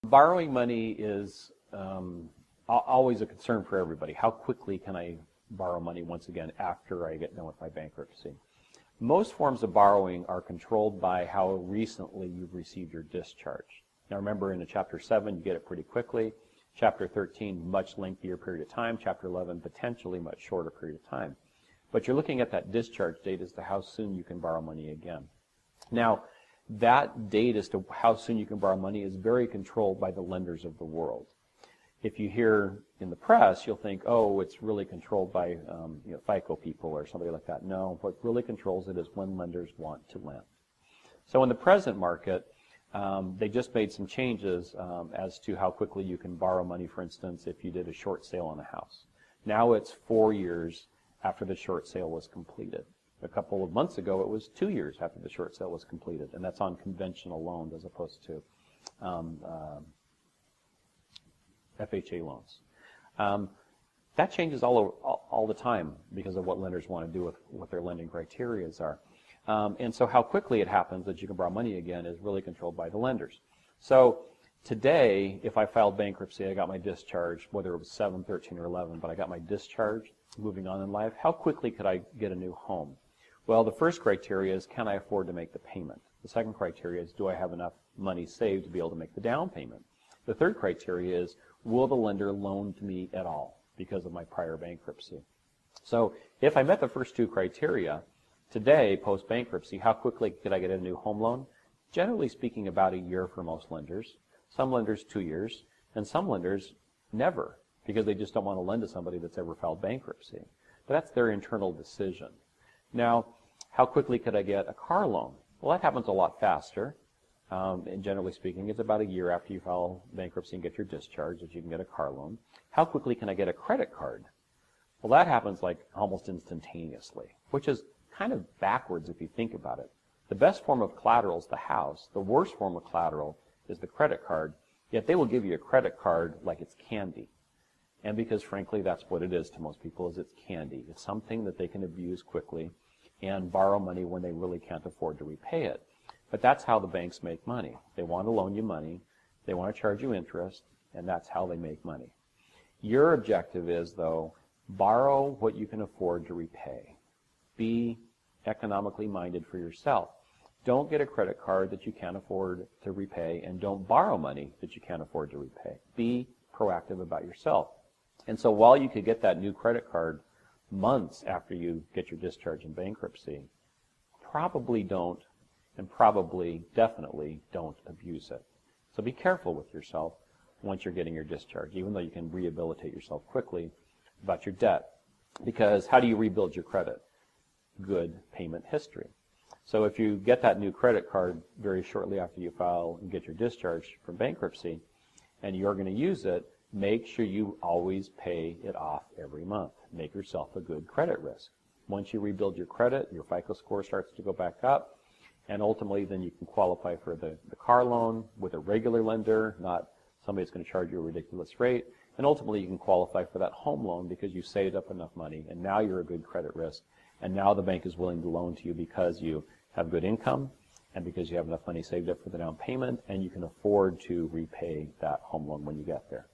Borrowing money is always a concern for everybody. How quickly can I borrow money once again after I get done with my bankruptcy? Most forms of borrowing are controlled by how recently you've received your discharge. Now remember, in Chapter 7, you get it pretty quickly. Chapter 13, much lengthier period of time. Chapter 11, potentially much shorter period of time. But you're looking at that discharge date as to how soon you can borrow money again. Now, that date as to how soon you can borrow money is very controlled by the lenders of the world. If you hear in the press, you'll think, oh, it's really controlled by FICO people or somebody like that. No, what really controls it is when lenders want to lend. So in the present market, they just made some changes as to how quickly you can borrow money, for instance, if you did a short sale on a house. Now it's 4 years after the short sale was completed. A couple of months ago, it was 2 years after the short sale was completed, and that's on conventional loans as opposed to FHA loans. That changes all the time because of what lenders want to do with what their lending criteria are. And so how quickly it happens that you can borrow money again is really controlled by the lenders. So today, if I filed bankruptcy, I got my discharge, whether it was 7, 13, or 11, but I got my discharge, moving on in life, how quickly could I get a new home? Well, the first criteria is, can I afford to make the payment? The second criteria is, do I have enough money saved to be able to make the down payment? The third criteria is, will the lender loan to me at all because of my prior bankruptcy? So if I met the first two criteria, today, post-bankruptcy, how quickly could I get a new home loan? Generally speaking, about a year for most lenders. Some lenders, 2 years, and some lenders, never, because they just don't want to lend to somebody that's ever filed bankruptcy. But that's their internal decision. Now, how quickly could I get a car loan? Well, that happens a lot faster. And generally speaking, it's about a year after you file bankruptcy and get your discharge that you can get a car loan. How quickly can I get a credit card? Well, that happens like almost instantaneously, which is kind of backwards if you think about it. The best form of collateral is the house. The worst form of collateral is the credit card, yet they will give you a credit card like it's candy. And because, frankly, that's what it is to most people, is it's candy. It's something that they can abuse quickly and borrow money when they really can't afford to repay it. But that's how the banks make money. They want to loan you money, they want to charge you interest, and that's how they make money. Your objective is, though, borrow what you can afford to repay. Be economically minded for yourself. Don't get a credit card that you can't afford to repay, and don't borrow money that you can't afford to repay. Be proactive about yourself. And so while you could get that new credit card months after you get your discharge in bankruptcy, probably don't, and probably definitely don't abuse it. So be careful with yourself once you're getting your discharge, even though you can rehabilitate yourself quickly about your debt. Because how do you rebuild your credit? Good payment history. So if you get that new credit card very shortly after you file and get your discharge from bankruptcy, and you're going to use it, make sure you always pay it off every month. Make yourself a good credit risk. Once you rebuild your credit, your FICO score starts to go back up, and ultimately then you can qualify for the car loan with a regular lender, not somebody that's going to charge you a ridiculous rate, and ultimately you can qualify for that home loan because you saved up enough money, and now you're a good credit risk, and now the bank is willing to loan to you because you have good income, and because you have enough money saved up for the down payment, and you can afford to repay that home loan when you get there.